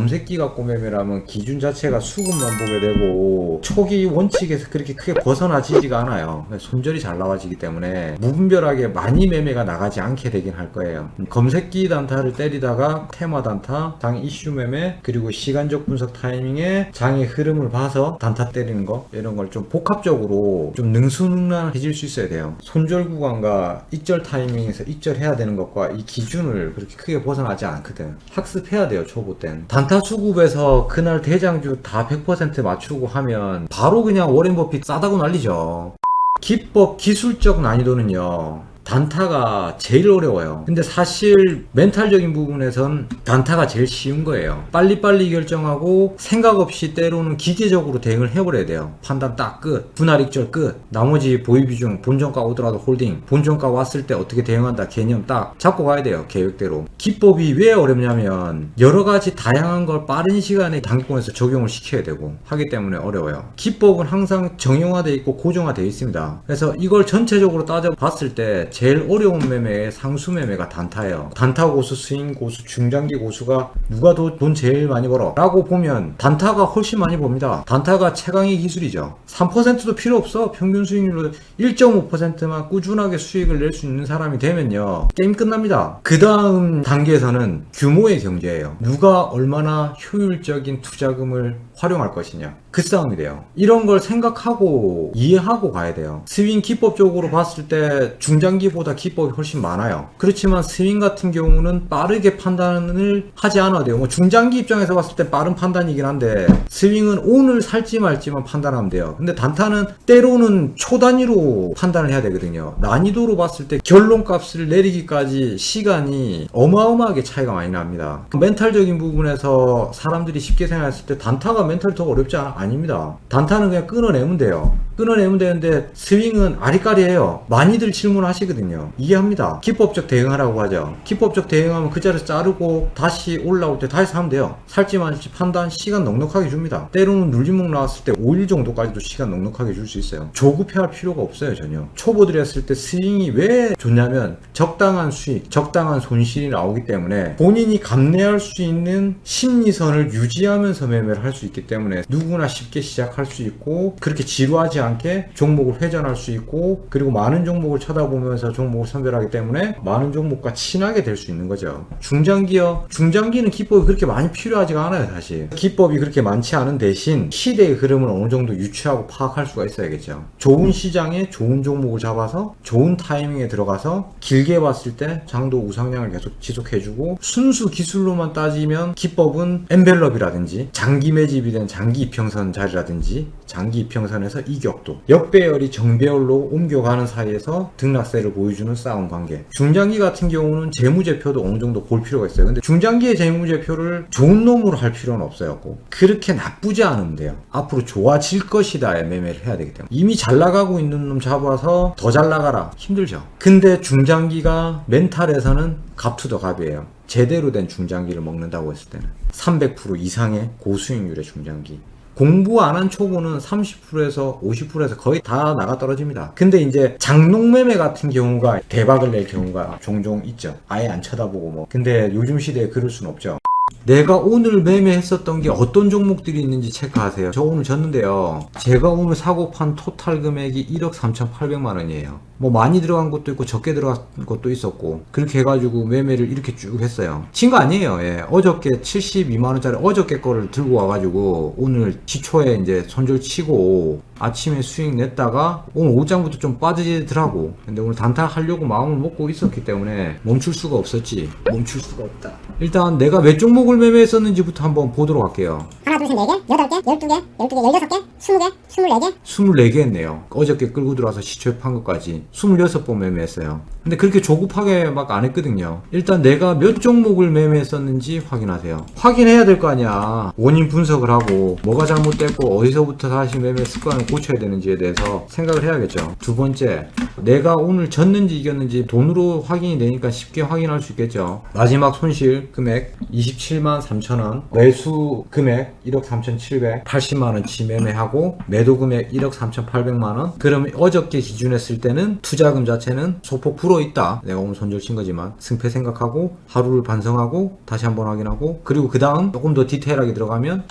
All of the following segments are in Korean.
검색기 갖고 매매라면 기준 자체가 수급만 보게 되고 초기 원칙에서 그렇게 크게 벗어나지지가 않아요. 손절이 잘 나와지기 때문에 무분별하게 많이 매매가 나가지 않게 되긴 할 거예요. 검색기 단타를 때리다가 테마 단타, 장 이슈 매매, 그리고 시간적 분석 타이밍에 장의 흐름을 봐서 단타 때리는 거, 이런 걸 좀 복합적으로 좀 능수능란해질 수 있어야 돼요. 손절 구간과 익절 타이밍에서 익절해야 되는 것과 이 기준을 그렇게 크게 벗어나지 않거든. 학습해야 돼요, 초보 때는. 단타 수급에서 그날 대장주 다 100% 맞추고 하면 바로 그냥 워렌 버핏 싸다고 난리죠. 기법 기술적 난이도는요, 단타가 제일 어려워요. 근데 사실 멘탈적인 부분에선 단타가 제일 쉬운 거예요. 빨리빨리 결정하고 생각 없이 때로는 기계적으로 대응을 해버려야 돼요. 판단 딱 끝, 분할 익절 끝, 나머지 보유 비중, 본전가 오더라도 홀딩, 본전가 왔을 때 어떻게 대응한다 개념 딱 잡고 가야 돼요. 계획대로. 기법이 왜 어렵냐면 여러가지 다양한 걸 빠른 시간에 단기권에서 적용을 시켜야 되고 하기 때문에 어려워요. 기법은 항상 정형화되어 있고 고정화되어 있습니다. 그래서 이걸 전체적으로 따져봤을 때 제일 어려운 매매의 상수 매매가 단타예요. 단타 고수, 스윙 고수, 중장기 고수가 누가 돈 제일 많이 벌어? 라고 보면 단타가 훨씬 많이 봅니다. 단타가 최강의 기술이죠. 3%도 필요 없어. 평균 수익률로 1.5%만 꾸준하게 수익을 낼 수 있는 사람이 되면요, 게임 끝납니다. 그 다음 단계에서는 규모의 경제예요. 누가 얼마나 효율적인 투자금을 활용할 것이냐, 그 싸움이 돼요. 이런 걸 생각하고 이해하고 가야 돼요. 스윙 기법적으로 봤을 때 중장기보다 기법이 훨씬 많아요. 그렇지만 스윙 같은 경우는 빠르게 판단을 하지 않아도 돼요. 뭐 중장기 입장에서 봤을 때 빠른 판단이긴 한데 스윙은 오늘 살지 말지만 판단하면 돼요. 근데 단타는 때로는 초 단위로 판단을 해야 되거든요. 난이도로 봤을 때 결론값을 내리기까지 시간이 어마어마하게 차이가 많이 납니다. 멘탈적인 부분에서 사람들이 쉽게 생각했을 때 단타가 멘탈이 더 어렵지 아닙니다. 단타는 그냥 끊어내면 돼요. 끊어내면 되는데 스윙은 아리까리해요. 많이들 질문하시거든요. 이해합니다. 기법적 대응하라고 하죠. 기법적 대응하면 그 자리에서 자르고 다시 올라올 때 다시 사면 돼요. 살지 말지 판단 시간 넉넉하게 줍니다. 때로는 눌림목 나왔을 때 5일 정도까지도 시간 넉넉하게 줄 수 있어요. 조급해할 필요가 없어요. 전혀. 초보들이 했을 때 스윙이 왜 좋냐면 적당한 수익, 적당한 손실이 나오기 때문에 본인이 감내할 수 있는 심리선을 유지하면서 매매를 할 수 있기 때문에 누구나 쉽게 시작할 수 있고 그렇게 지루하지 않게 종목을 회전할 수 있고, 그리고 많은 종목을 쳐다보면서 종목을 선별하기 때문에 많은 종목과 친하게 될 수 있는 거죠. 중장기요? 중장기는 기법이 그렇게 많이 필요하지가 않아요. 사실 기법이 그렇게 많지 않은 대신 시대의 흐름을 어느 정도 유추하고 파악할 수가 있어야겠죠. 좋은 시장에 좋은 종목을 잡아서 좋은 타이밍에 들어가서 길게 봤을 때 장도 우상향을 계속 지속해주고, 순수 기술로만 따지면 기법은 엔벨럽이라든지 장기 매집이 된 장기 이평선 자리라든지 장기 이평선에서 이격도, 역배열이 정배열로 옮겨가는 사이에서 등락세를 보여주는 싸움 관계. 중장기 같은 경우는 재무제표도 어느 정도 볼 필요가 있어요. 근데 중장기의 재무제표를 좋은 놈으로 할 필요는 없어요. 그렇게 나쁘지 않으면 돼요. 앞으로 좋아질 것이다에 매매를 해야 되기 때문에. 이미 잘 나가고 있는 놈 잡아서 더 잘 나가라 힘들죠. 근데 중장기가 멘탈에서는 갑투더 갑이에요. 제대로 된 중장기를 먹는다고 했을 때는 300% 이상의 고수익률의 중장기. 공부 안 한 초보는 30%에서 50%에서 거의 다 나가 떨어집니다. 근데 이제 장롱매매 같은 경우가 대박을 낼 경우가 종종 있죠. 아예 안 쳐다보고 뭐. 근데 요즘 시대에 그럴 순 없죠. 내가 오늘 매매했었던 게 어떤 종목들이 있는지 체크하세요. 저 오늘 졌는데요, 제가 오늘 사고 판 토탈 금액이 1억 3,800만 원이에요. 뭐 많이 들어간 것도 있고 적게 들어간 것도 있었고, 그렇게 해가지고 매매를 이렇게 쭉 했어요. 친 거 아니에요. 예. 어저께 72만원짜리 어저께 거를 들고 와가지고 오늘 기초에 이제 손절 치고 아침에 수익 냈다가 오늘 오장부터 좀 빠지더라고. 근데 오늘 단타 하려고 마음을 먹고 있었기 때문에 멈출 수가 없었지. 멈출 수가 없다. 일단 내가 몇 종목을 매매했었는지부터 한번 보도록 할게요. 하나, 둘, 셋, 4개, 8개, 12개, 12개, 16개, 20개, 24개? 24개 했네요. 어저께 끌고 들어와서 시초에 판 것까지 26번 매매했어요. 근데 그렇게 조급하게 막 안 했거든요. 일단 내가 몇 종목을 매매했었는지 확인하세요. 확인해야 될 거 아니야. 원인 분석을 하고 뭐가 잘못됐고 어디서부터 다시 매매 습관을 고쳐야 되는지에 대해서 생각을 해야겠죠. 두 번째, 내가 오늘 졌는지 이겼는지 돈으로 확인이 되니까 쉽게 확인할 수 있겠죠. 마지막 손실 금액 27만 3천원, 매수 금액 1억 3,700 80만원치 매매하고 매도 금액 1억 3,800만원. 그러면 어저께 기준했을 때는 투자금 자체는 소폭 불어있다. 내가 오늘 손절 친 거지만 승패 생각하고 하루를 반성하고 다시 한번 확인하고, 그리고 그 다음 조금 더 디테일하게 들어가면,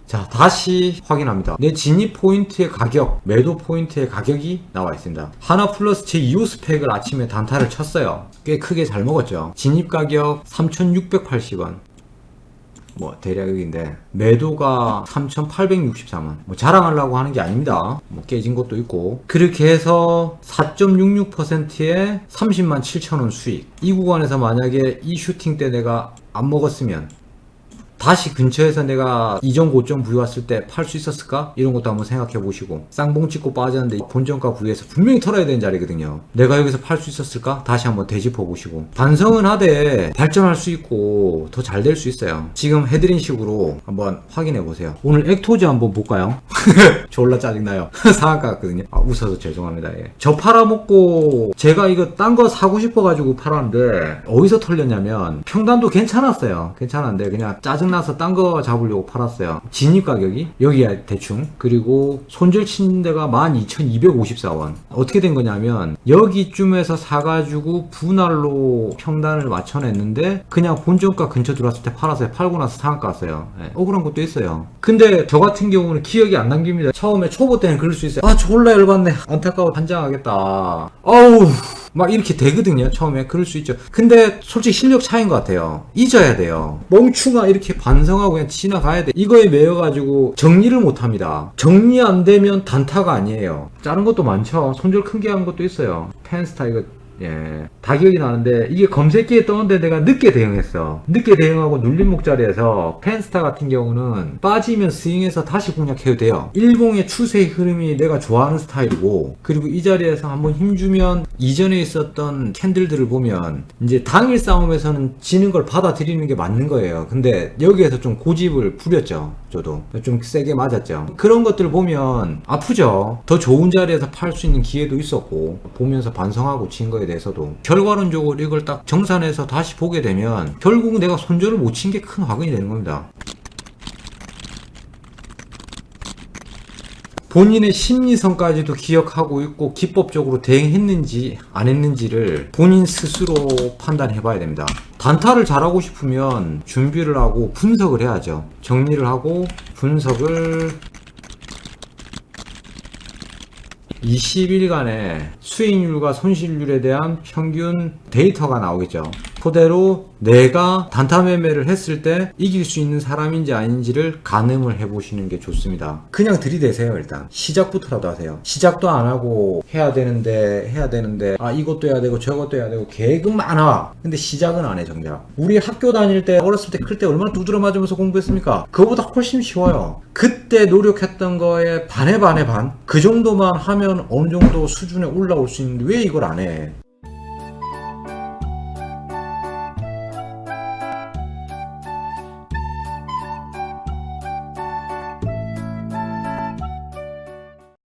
자, 다시 확인합니다. 내 진입 포인트의 가격, 매도 포인트의 가격이 나와 있습니다. 하나플러스 제 2호 스펙을 아침에 단타를 쳤어요. 꽤 크게 잘 먹었죠. 진입 가격 3,680원. 뭐 대략 여기인데 매도가 3,863원. 뭐 자랑하려고 하는 게 아닙니다. 뭐 깨진 것도 있고. 그렇게 해서 4.66%에 30만 7천원 수익. 이 구간에서 만약에 이 슈팅 때 내가 안 먹었으면 다시 근처에서 내가 이전 고점 부위 왔을 때 팔 수 있었을까? 이런 것도 한번 생각해 보시고, 쌍봉 찍고 빠졌는데 본전가 부위에서 분명히 털어야 되는 자리거든요. 내가 여기서 팔 수 있었을까? 다시 한번 되짚어 보시고, 반성은 하되 발전할 수 있고 더 잘 될 수 있어요. 지금 해드린 식으로 한번 확인해 보세요. 오늘 액토즈 한번 볼까요? 졸라 짜증나요. 상한가 같거든요. 아, 웃어서 죄송합니다. 예. 저 팔아먹고 제가 이거 딴 거 사고 싶어가지고 팔았는데 어디서 털렸냐면, 평단도 괜찮았어요. 괜찮았는데 그냥 짜증나서 딴 거 잡으려고 팔았어요. 진입 가격이 여기야 대충. 그리고 손절 친 데가 12,254원. 어떻게 된 거냐면 여기쯤에서 사가지고 분할로 평단을 맞춰냈는데 그냥 본전가 근처 들어왔을 때 팔았어요. 팔고 나서 상한가 왔어요. 네. 억울한 것도 있어요. 근데 저 같은 경우는 기억이 안 남깁니다. 처음에 초보 때는 그럴 수 있어요. 아 졸라 열받네, 안타까워, 반장하겠다, 어우 막 이렇게 되거든요. 처음에 그럴 수 있죠. 근데 솔직히 실력 차이인 것 같아요. 잊어야 돼요. 멍충아 이렇게 반성하고 그냥 지나가야 돼. 이거에 매여가지고 정리를 못합니다. 정리 안 되면 단타가 아니에요. 자른 것도 많죠. 손절 큰 게 한 것도 있어요. 펜스타 이거, 예, 다 기억이 나는데 이게 검색기에 떴는데 내가 늦게 대응했어. 늦게 대응하고 눌림목 자리에서 펜스타 같은 경우는 빠지면 스윙해서 다시 공략해도 돼요. 일봉의 추세의 흐름이 내가 좋아하는 스타일이고, 그리고 이 자리에서 한번 힘주면 이전에 있었던 캔들들을 보면 이제 당일 싸움에서는 지는 걸 받아들이는 게 맞는 거예요. 근데 여기에서 좀 고집을 부렸죠. 저도 좀 세게 맞았죠. 그런 것들을 보면 아프죠. 더 좋은 자리에서 팔 수 있는 기회도 있었고, 보면서 반성하고 진 거에 대해서도 결과론적으로 이걸 딱 정산해서 다시 보게 되면 결국 내가 손절을 못 친 게 큰 화근이 되는 겁니다. 본인의 심리성까지도 기억하고 있고 기법적으로 대응했는지 안 했는지를 본인 스스로 판단해 봐야 됩니다. 단타를 잘하고 싶으면 준비를 하고 분석을 해야죠. 정리를 하고 분석을 20일간의 수익률과 손실률에 대한 평균 데이터가 나오겠죠. 그대로 내가 단타 매매를 했을 때 이길 수 있는 사람인지 아닌지를 가늠을 해보시는 게 좋습니다. 그냥 들이대세요. 일단 시작부터라도 하세요. 시작도 안 하고 해야 되는데 아 이것도 해야 되고 저것도 해야 되고 계획은 많아. 근데 시작은 안 해. 정작 우리 학교 다닐 때, 어렸을 때 클 때 얼마나 두드려 맞으면서 공부했습니까? 그거보다 훨씬 쉬워요. 그때 노력했던 거에 반의 반. 그 정도만 하면 어느 정도 수준에 올라올 수 있는데 왜 이걸 안 해?